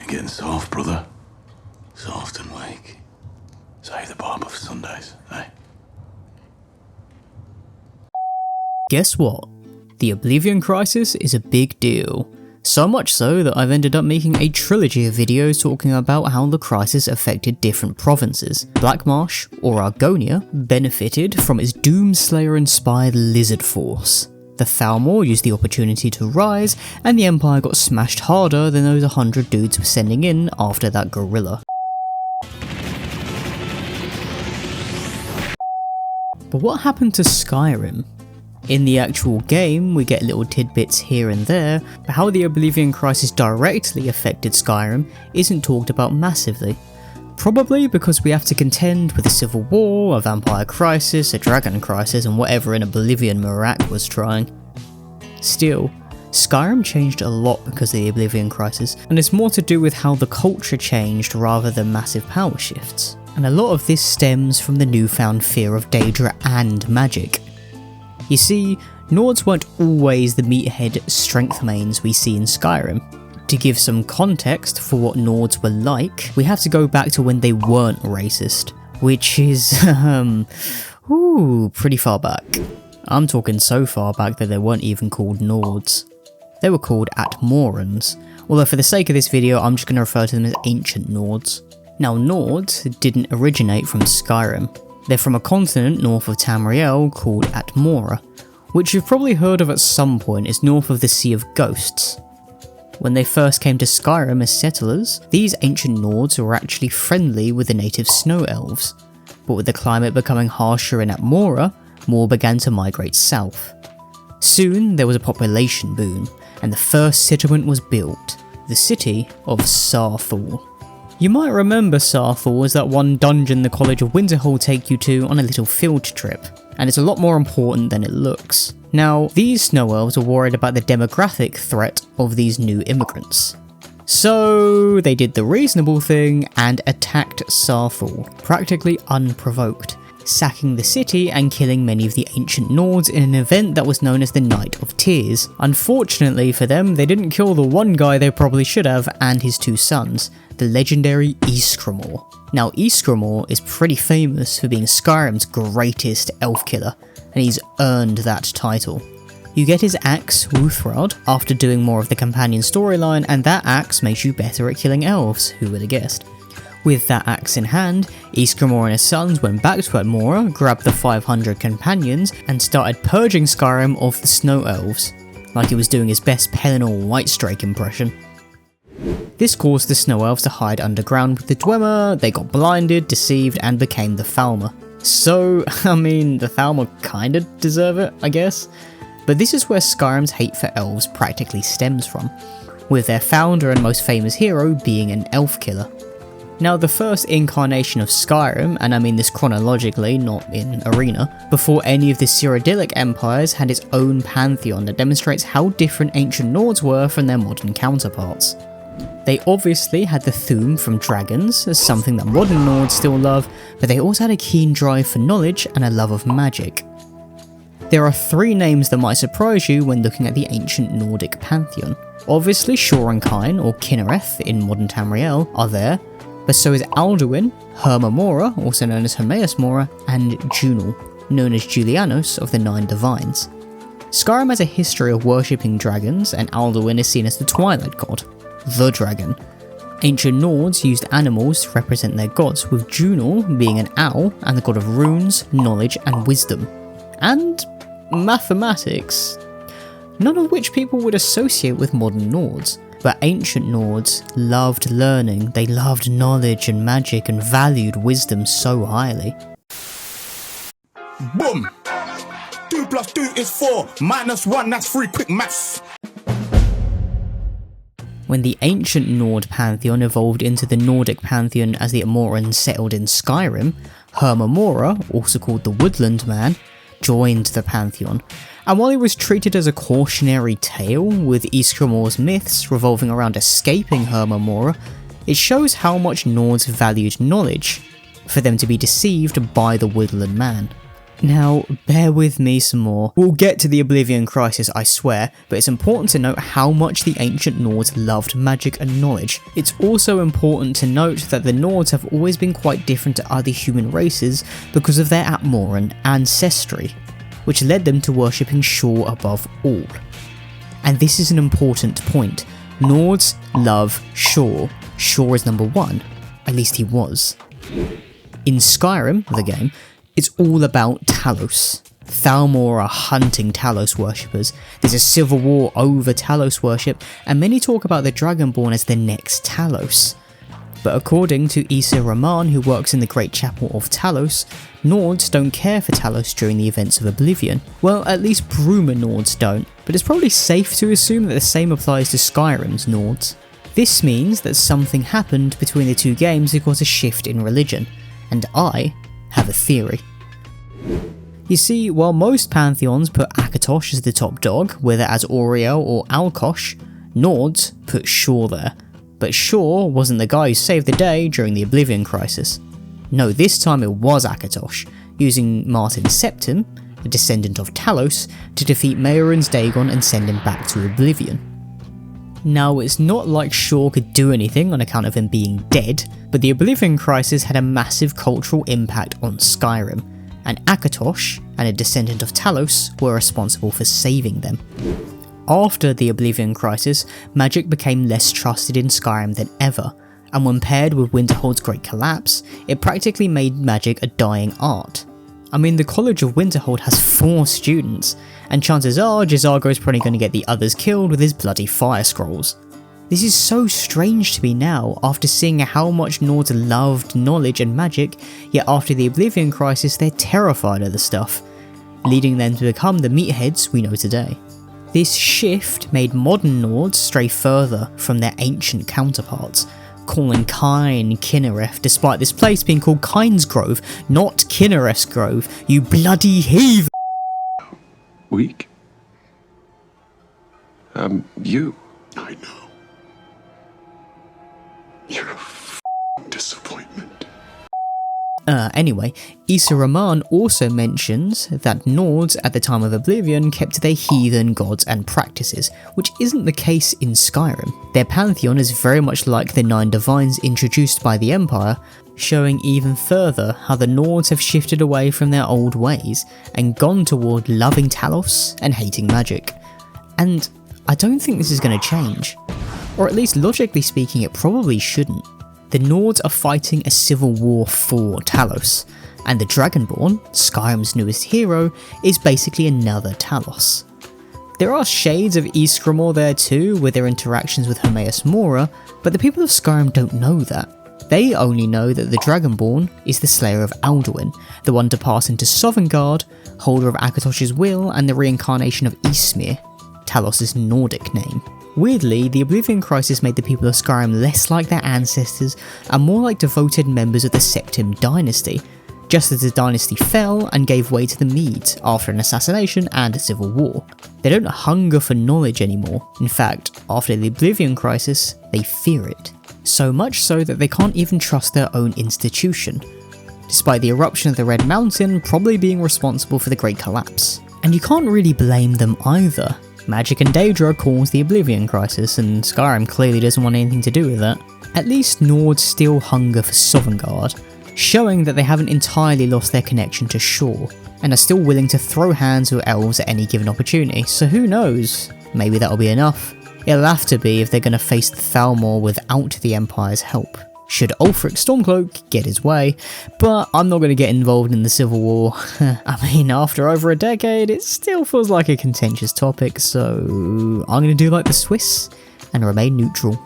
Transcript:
You're getting soft, brother. Soft and weak. Save the barber for Sundays, eh? Guess what? The Oblivion Crisis is a big deal. So much so that I've ended up making a trilogy of videos talking about how the crisis affected different provinces. Blackmarsh, or Argonia, benefited from its Doomslayer-inspired lizard force. The Thalmor used the opportunity to rise, and the Empire got smashed harder than those 100 dudes were sending in after that gorilla. But what happened to Skyrim? In the actual game, we get little tidbits here and there, but how the Oblivion Crisis directly affected Skyrim isn't talked about massively. Probably because we have to contend with a civil war, a vampire crisis, a dragon crisis, and whatever an Oblivion Marak was trying. Still, Skyrim changed a lot because of the Oblivion Crisis, and it's more to do with how the culture changed rather than massive power shifts. And a lot of this stems from the newfound fear of Daedra and magic. You see, Nords weren't always the meathead strength mains we see in Skyrim. To give some context for what Nords were like, we have to go back to when they weren't racist, which is, pretty far back. I'm talking so far back that they weren't even called Nords. They were called Atmorans, although for the sake of this video I'm just going to refer to them as Ancient Nords. Now Nords didn't originate from Skyrim. They're from a continent north of Tamriel called Atmora, which you've probably heard of at some point is north of the Sea of Ghosts. When they first came to Skyrim as settlers, these ancient Nords were actually friendly with the native snow elves, but with the climate becoming harsher in Atmora, more began to migrate south. Soon there was a population boom, and the first settlement was built, the city of Saarthal. You might remember Saarthal as that one dungeon the College of Winterhold take you to on a little field trip, and it's a lot more important than it looks. Now, these snow elves were worried about the demographic threat of these new immigrants. So they did the reasonable thing and attacked Saarthal, practically unprovoked, sacking the city and killing many of the ancient Nords in an event that was known as the Night of Tears. Unfortunately for them, they didn't kill the one guy they probably should have and his two sons, the legendary Ysgramor. Now Ysgramor is pretty famous for being Skyrim's greatest elf killer, and he's earned that title. You get his axe, Wuthrad, after doing more of the companion storyline, and that axe makes you better at killing elves, who would have guessed. With that axe in hand, Ysgramor and his sons went back to Atmora, grabbed the 500 companions, and started purging Skyrim of the snow elves, like he was doing his best Pelennor Whitestrake impression. This caused the snow elves to hide underground with the Dwemer, they got blinded, deceived, and became the Thalmor. So, I mean, the Thalmor kinda deserve it, I guess. But this is where Skyrim's hate for elves practically stems from, with their founder and most famous hero being an elf killer. Now the first incarnation of Skyrim, and I mean this chronologically, not in Arena, before any of the Cyrodiilic empires had its own pantheon that demonstrates how different ancient Nords were from their modern counterparts. They obviously had the Thu'um from dragons, as something that modern Nords still love, but they also had a keen drive for knowledge and a love of magic. There are three names that might surprise you when looking at the ancient Nordic pantheon. Obviously Shorenkine, or Kinnereth in modern Tamriel, are there, but so is Alduin, Hermamora, also known as Hermaeus Mora, and Junal, known as Julianos of the Nine Divines. Skyrim has a history of worshipping dragons, and Alduin is seen as the Twilight God, the dragon. Ancient Nords used animals to represent their gods, with Junal being an owl and the god of runes, knowledge and wisdom. And mathematics, none of which people would associate with modern Nords. But ancient Nords loved learning, they loved knowledge and magic and valued wisdom so highly. Boom! 2 + 2 is 4, -1, that's 3, quick maths. When the ancient Nord pantheon evolved into the Nordic pantheon as the Atmorans settled in Skyrim, Hermamora, also called the Woodland Man, joined the pantheon. And while he was treated as a cautionary tale, with Ysgramor's myths revolving around escaping Hermamora, it shows how much Nords valued knowledge, for them to be deceived by the Woodland Man. Now, bear with me some more. We'll get to the Oblivion Crisis, I swear, but it's important to note how much the ancient Nords loved magic and knowledge. It's also important to note that the Nords have always been quite different to other human races because of their Atmoran ancestry, which led them to worshipping Shor above all. And this is an important point. Nords love Shor. Shor is number one. At least he was. In Skyrim, the game, it's all about Talos. Thalmor are hunting Talos worshippers, there's a civil war over Talos worship, and many talk about the dragonborn as the next Talos. But according to Issa Rahman, who works in the Great Chapel of Talos, Nords don't care for Talos during the events of Oblivion. Well, at least Bruma Nords don't, but it's probably safe to assume that the same applies to Skyrim's Nords. This means that something happened between the two games that caused a shift in religion, and I have a theory. You see, while most pantheons put Akatosh as the top dog, whether as Auriel or Alkosh, Nords put Shor there. But Shor wasn't the guy who saved the day during the Oblivion Crisis. No, this time it was Akatosh, using Martin Septim, a descendant of Talos, to defeat Maorin's Dagon and send him back to Oblivion. Now, it's not like Shor could do anything on account of him being dead, but the Oblivion Crisis had a massive cultural impact on Skyrim, and Akatosh, and a descendant of Talos, were responsible for saving them. After the Oblivion Crisis, magic became less trusted in Skyrim than ever, and when paired with Winterhold's Great Collapse, it practically made magic a dying art. I mean, the College of Winterhold has 4 students, and chances are J'zargo's probably going to get the others killed with his bloody fire scrolls. This is so strange to me now, after seeing how much Nords loved knowledge and magic, yet after the Oblivion Crisis they're terrified of the stuff, leading them to become the meatheads we know today. This shift made modern Nords stray further from their ancient counterparts, calling Kyne Kinnereth despite this place being called Kyne's Grove, not Kinnereth's Grove, you bloody heathen! Weak? You. I know. You're a disappointment. Anyway, Issa Rahman also mentions that Nords at the time of Oblivion kept their heathen gods and practices, which isn't the case in Skyrim. Their pantheon is very much like the 9 divines introduced by the Empire, showing even further how the Nords have shifted away from their old ways and gone toward loving Talos and hating magic. And I don't think this is going to change. Or at least logically speaking, it probably shouldn't. The Nords are fighting a civil war for Talos, and the Dragonborn, Skyrim's newest hero, is basically another Talos. There are shades of Ysgramor there too, with their interactions with Hermaeus Mora, but the people of Skyrim don't know that. They only know that the Dragonborn is the slayer of Alduin, the one to pass into Sovngarde, holder of Akatosh's will, and the reincarnation of Ysmir, Talos' Nordic name. Weirdly, the Oblivion Crisis made the people of Skyrim less like their ancestors and more like devoted members of the Septim dynasty, just as the dynasty fell and gave way to the Medes after an assassination and a civil war. They don't hunger for knowledge anymore. In fact, after the Oblivion Crisis, they fear it. So much so that they can't even trust their own institution, despite the eruption of the Red Mountain probably being responsible for the Great Collapse. And you can't really blame them either. Magic and Daedra caused the Oblivion Crisis, and Skyrim clearly doesn't want anything to do with that. At least Nords still hunger for Sovngarde, showing that they haven't entirely lost their connection to Shor, and are still willing to throw hands with elves at any given opportunity, so who knows, maybe that'll be enough. It'll have to be if they're going to face the Thalmor without the Empire's help, should Ulfric Stormcloak get his way, but I'm not going to get involved in the Civil War. I mean, after over a decade, it still feels like a contentious topic, so I'm going to do like the Swiss and remain neutral.